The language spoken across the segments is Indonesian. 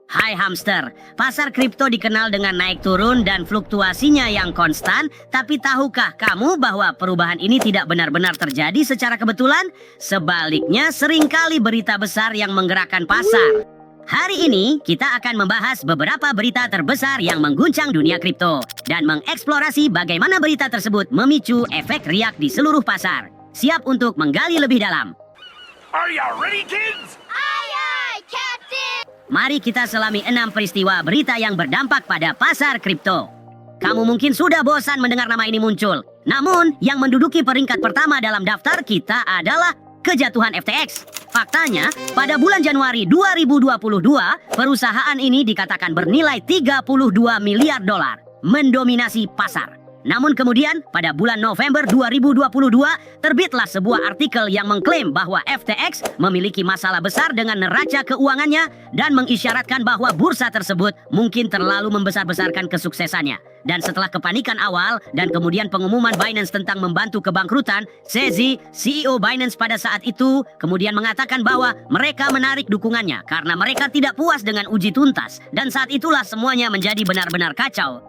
Hai hamster, pasar kripto dikenal dengan naik turun dan fluktuasinya yang konstan, tapi tahukah kamu bahwa perubahan ini tidak benar-benar terjadi secara kebetulan? Sebaliknya, seringkali berita besar yang menggerakkan pasar. Hari ini, kita akan membahas beberapa berita terbesar yang mengguncang dunia kripto dan mengeksplorasi bagaimana berita tersebut memicu efek riak di seluruh pasar. Siap untuk menggali lebih dalam? Are you ready, kids? Aye, aye, Captain! Mari kita selami 6 peristiwa berita yang berdampak pada pasar kripto. Kamu mungkin sudah bosan mendengar nama ini muncul. Namun, yang menduduki peringkat pertama dalam daftar kita adalah kejatuhan FTX. Faktanya, pada bulan Januari 2022, perusahaan ini dikatakan bernilai 32 miliar dolar, mendominasi pasar. Namun kemudian, pada bulan November 2022, terbitlah sebuah artikel yang mengklaim bahwa FTX memiliki masalah besar dengan neraca keuangannya dan mengisyaratkan bahwa bursa tersebut mungkin terlalu membesar-besarkan kesuksesannya. Dan setelah kepanikan awal dan kemudian pengumuman Binance tentang membantu kebangkrutan, CZ, CEO Binance pada saat itu, kemudian mengatakan bahwa mereka menarik dukungannya karena mereka tidak puas dengan uji tuntas. Dan saat itulah semuanya menjadi benar-benar kacau.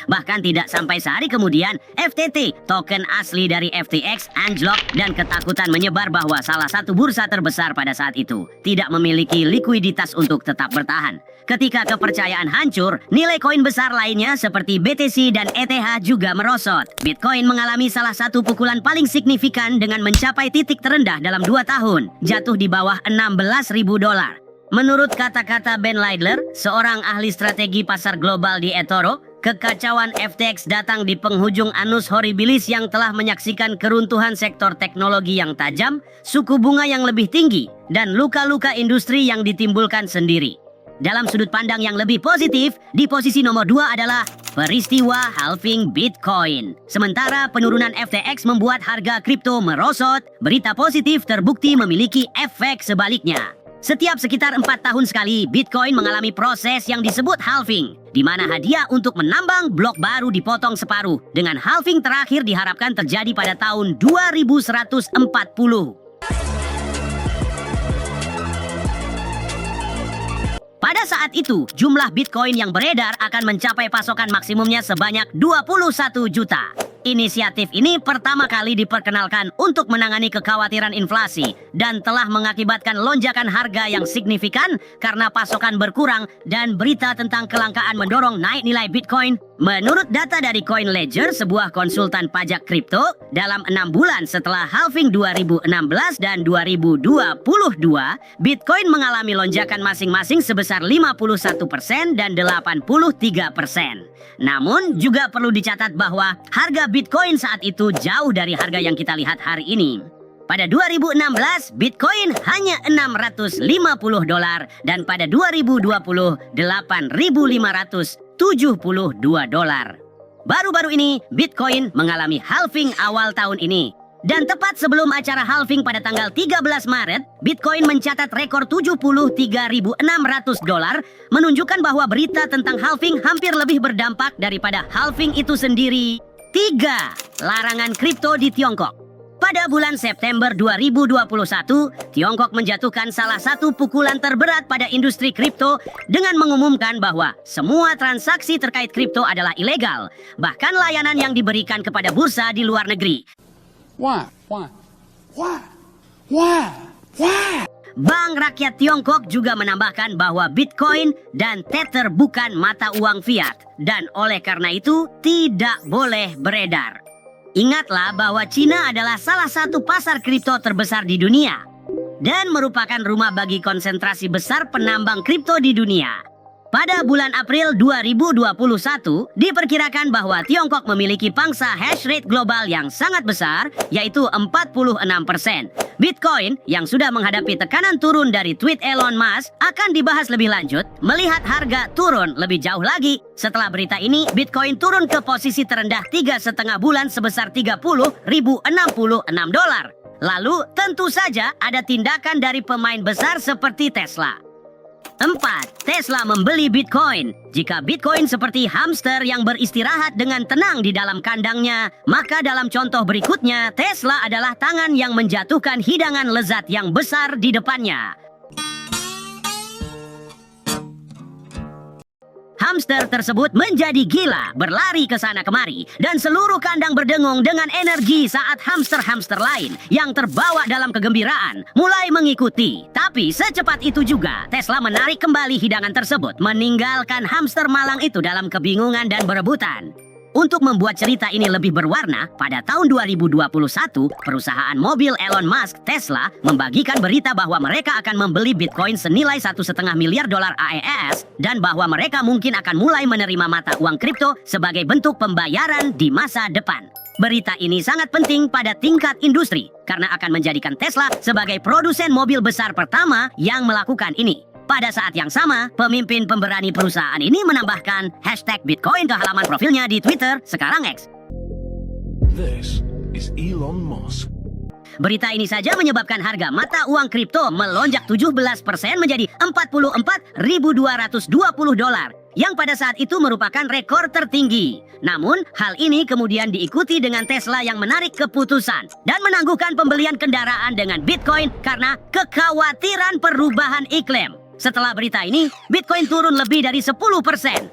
Bahkan tidak sampai sehari kemudian, FTT, token asli dari FTX, anjlok dan ketakutan menyebar bahwa salah satu bursa terbesar pada saat itu tidak memiliki likuiditas untuk tetap bertahan. Ketika kepercayaan hancur, nilai koin besar lainnya seperti BTC dan ETH juga merosot. Bitcoin mengalami salah satu pukulan paling signifikan dengan mencapai titik terendah dalam 2 tahun, jatuh di bawah 16.000 dolar. Menurut kata-kata Ben Leidler, seorang ahli strategi pasar global di eToro, kekacauan FTX datang di penghujung annus horribilis yang telah menyaksikan keruntuhan sektor teknologi yang tajam, suku bunga yang lebih tinggi, dan luka-luka industri yang ditimbulkan sendiri. Dalam sudut pandang yang lebih positif, di posisi nomor 2 adalah peristiwa halving Bitcoin. Sementara penurunan FTX membuat harga kripto merosot, berita positif terbukti memiliki efek sebaliknya. Setiap sekitar 4 tahun sekali, Bitcoin mengalami proses yang disebut halving, di mana hadiah untuk menambang blok baru dipotong separuh, dengan halving terakhir diharapkan terjadi pada tahun 2140. Pada saat itu, jumlah Bitcoin yang beredar akan mencapai pasokan maksimumnya sebanyak 21 juta. Inisiatif ini pertama kali diperkenalkan untuk menangani kekhawatiran inflasi dan telah mengakibatkan lonjakan harga yang signifikan karena pasokan berkurang dan berita tentang kelangkaan mendorong naik nilai Bitcoin. Menurut data dari CoinLedger, sebuah konsultan pajak kripto, dalam 6 bulan setelah halving 2016 dan 2022, Bitcoin mengalami lonjakan masing-masing sebesar 51% dan 83%. Namun, juga perlu dicatat bahwa harga Bitcoin saat itu jauh dari harga yang kita lihat hari ini. Pada 2016, Bitcoin hanya 650 dolar dan pada 2020, 8.572 dolar. Baru-baru ini, Bitcoin mengalami halving awal tahun ini. Dan tepat sebelum acara halving pada tanggal 13 Maret, Bitcoin mencatat rekor 73.600 dolar, menunjukkan bahwa berita tentang halving hampir lebih berdampak daripada halving itu sendiri. 3. Larangan kripto di Tiongkok. Pada bulan September 2021, Tiongkok menjatuhkan salah satu pukulan terberat pada industri kripto dengan mengumumkan bahwa semua transaksi terkait kripto adalah ilegal, bahkan layanan yang diberikan kepada bursa di luar negeri. Why? Bank Rakyat Tiongkok juga menambahkan bahwa Bitcoin dan Tether bukan mata uang fiat, dan oleh karena itu tidak boleh beredar. Ingatlah bahwa Cina adalah salah satu pasar kripto terbesar di dunia dan merupakan rumah bagi konsentrasi besar penambang kripto di dunia. Pada bulan April 2021, diperkirakan bahwa Tiongkok memiliki pangsa hash rate global yang sangat besar, yaitu 46%. Bitcoin, yang sudah menghadapi tekanan turun dari tweet Elon Musk, akan dibahas lebih lanjut, melihat harga turun lebih jauh lagi. Setelah berita ini, Bitcoin turun ke posisi terendah 3,5 bulan sebesar 30.066 dolar. Lalu, tentu saja ada tindakan dari pemain besar seperti Tesla. 4. Tesla membeli Bitcoin. Jika Bitcoin seperti hamster yang beristirahat dengan tenang di dalam kandangnya, maka dalam contoh berikutnya, Tesla adalah tangan yang menjatuhkan hidangan lezat yang besar di depannya. Hamster tersebut menjadi gila, berlari ke sana kemari, dan seluruh kandang berdengung dengan energi saat hamster-hamster lain yang terbawa dalam kegembiraan mulai mengikuti. Tapi secepat itu juga, Tesla menarik kembali hidangan tersebut, meninggalkan hamster malang itu dalam kebingungan dan berebutan. Untuk membuat cerita ini lebih berwarna, pada tahun 2021, perusahaan mobil Elon Musk, Tesla, membagikan berita bahwa mereka akan membeli Bitcoin senilai $1,5 miliar AES dan bahwa mereka mungkin akan mulai menerima mata uang kripto sebagai bentuk pembayaran di masa depan. Berita ini sangat penting pada tingkat industri karena akan menjadikan Tesla sebagai produsen mobil besar pertama yang melakukan ini. Pada saat yang sama, pemimpin pemberani perusahaan ini menambahkan hashtag Bitcoin ke halaman profilnya di Twitter, sekarang X. This is Elon Musk. Berita ini saja menyebabkan harga mata uang kripto melonjak 17% menjadi $44.220, yang pada saat itu merupakan rekor tertinggi. Namun, hal ini kemudian diikuti dengan Tesla yang menarik keputusan dan menangguhkan pembelian kendaraan dengan Bitcoin karena kekhawatiran perubahan iklim. Setelah berita ini, Bitcoin turun lebih dari 10%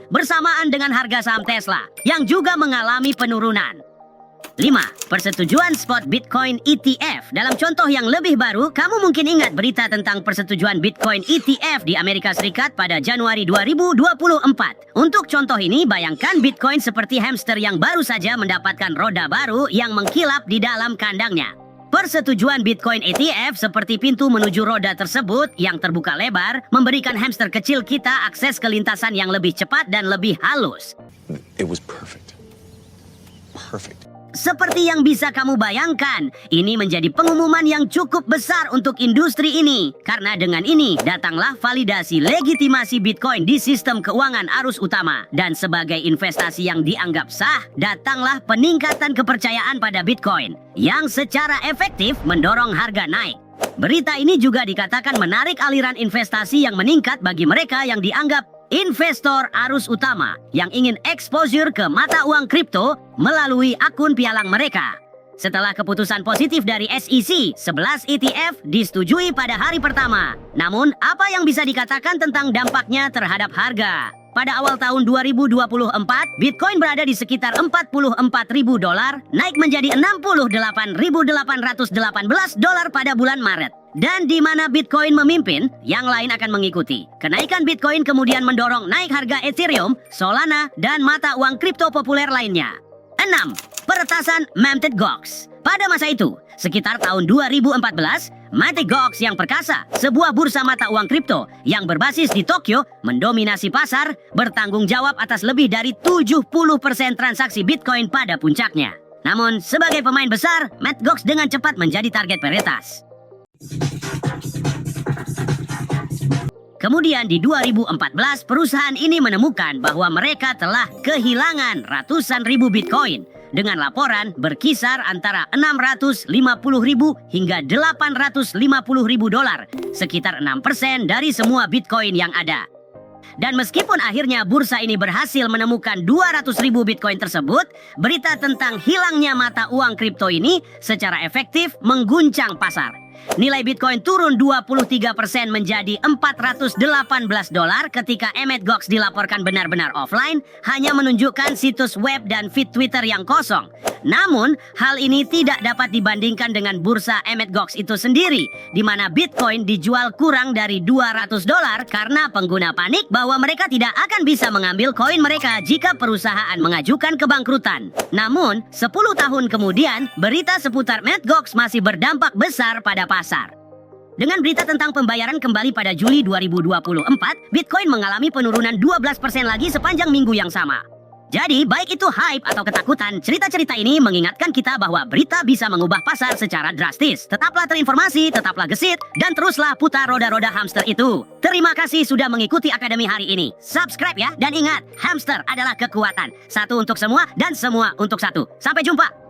bersamaan dengan harga saham Tesla yang juga mengalami penurunan. 5. Persetujuan spot Bitcoin ETF. Dalam contoh yang lebih baru, kamu mungkin ingat berita tentang persetujuan Bitcoin ETF di Amerika Serikat pada Januari 2024. Untuk contoh ini, bayangkan Bitcoin seperti hamster yang baru saja mendapatkan roda baru yang mengkilap di dalam kandangnya. Persetujuan Bitcoin ETF seperti pintu menuju roda tersebut yang terbuka lebar, memberikan hamster kecil kita akses ke lintasan yang lebih cepat dan lebih halus. It was perfect. Perfect. Seperti yang bisa kamu bayangkan, ini menjadi pengumuman yang cukup besar untuk industri ini. Karena dengan ini, datanglah validasi legitimasi Bitcoin di sistem keuangan arus utama. Dan sebagai investasi yang dianggap sah, datanglah peningkatan kepercayaan pada Bitcoin, yang secara efektif mendorong harga naik. Berita ini juga dikatakan menarik aliran investasi yang meningkat bagi mereka yang dianggap investor arus utama yang ingin exposure ke mata uang kripto melalui akun pialang mereka. Setelah keputusan positif dari SEC, 11 ETF disetujui pada hari pertama. Namun, apa yang bisa dikatakan tentang dampaknya terhadap harga? Pada awal tahun 2024, Bitcoin berada di sekitar $44.000, naik menjadi $68.818 pada bulan Maret. Dan di mana Bitcoin memimpin, yang lain akan mengikuti. Kenaikan Bitcoin kemudian mendorong naik harga Ethereum, Solana, dan mata uang kripto populer lainnya. 6. Peretasan Mt. Gox. Pada masa itu, sekitar tahun 2014, Mt. Gox yang perkasa, sebuah bursa mata uang kripto yang berbasis di Tokyo, mendominasi pasar, bertanggung jawab atas lebih dari 70% transaksi Bitcoin pada puncaknya. Namun, sebagai pemain besar, Mt. Gox dengan cepat menjadi target peretas. Kemudian di 2014, perusahaan ini menemukan bahwa mereka telah kehilangan ratusan ribu Bitcoin dengan laporan berkisar antara $650.000 hingga $850.000, sekitar 6% dari semua Bitcoin yang ada. Dan meskipun akhirnya bursa ini berhasil menemukan 200.000 Bitcoin tersebut, berita tentang hilangnya mata uang kripto ini secara efektif mengguncang pasar. Nilai Bitcoin turun 23% menjadi $418 ketika Mt. Gox dilaporkan benar-benar offline, hanya menunjukkan situs web dan feed Twitter yang kosong. Namun, hal ini tidak dapat dibandingkan dengan bursa Mt. Gox itu sendiri, di mana Bitcoin dijual kurang dari $200 karena pengguna panik bahwa mereka tidak akan bisa mengambil koin mereka jika perusahaan mengajukan kebangkrutan. Namun, 10 tahun kemudian, berita seputar Mt. Gox masih berdampak besar pada pasar. Dengan berita tentang pembayaran kembali pada Juli 2024, Bitcoin mengalami penurunan 12% lagi sepanjang minggu yang sama. Jadi, baik itu hype atau ketakutan, cerita-cerita ini mengingatkan kita bahwa berita bisa mengubah pasar secara drastis. Tetaplah terinformasi, tetaplah gesit, dan teruslah putar roda-roda hamster itu. Terima kasih sudah mengikuti Akademi hari ini. Subscribe ya, dan ingat, hamster adalah kekuatan. Satu untuk semua, dan semua untuk satu. Sampai jumpa!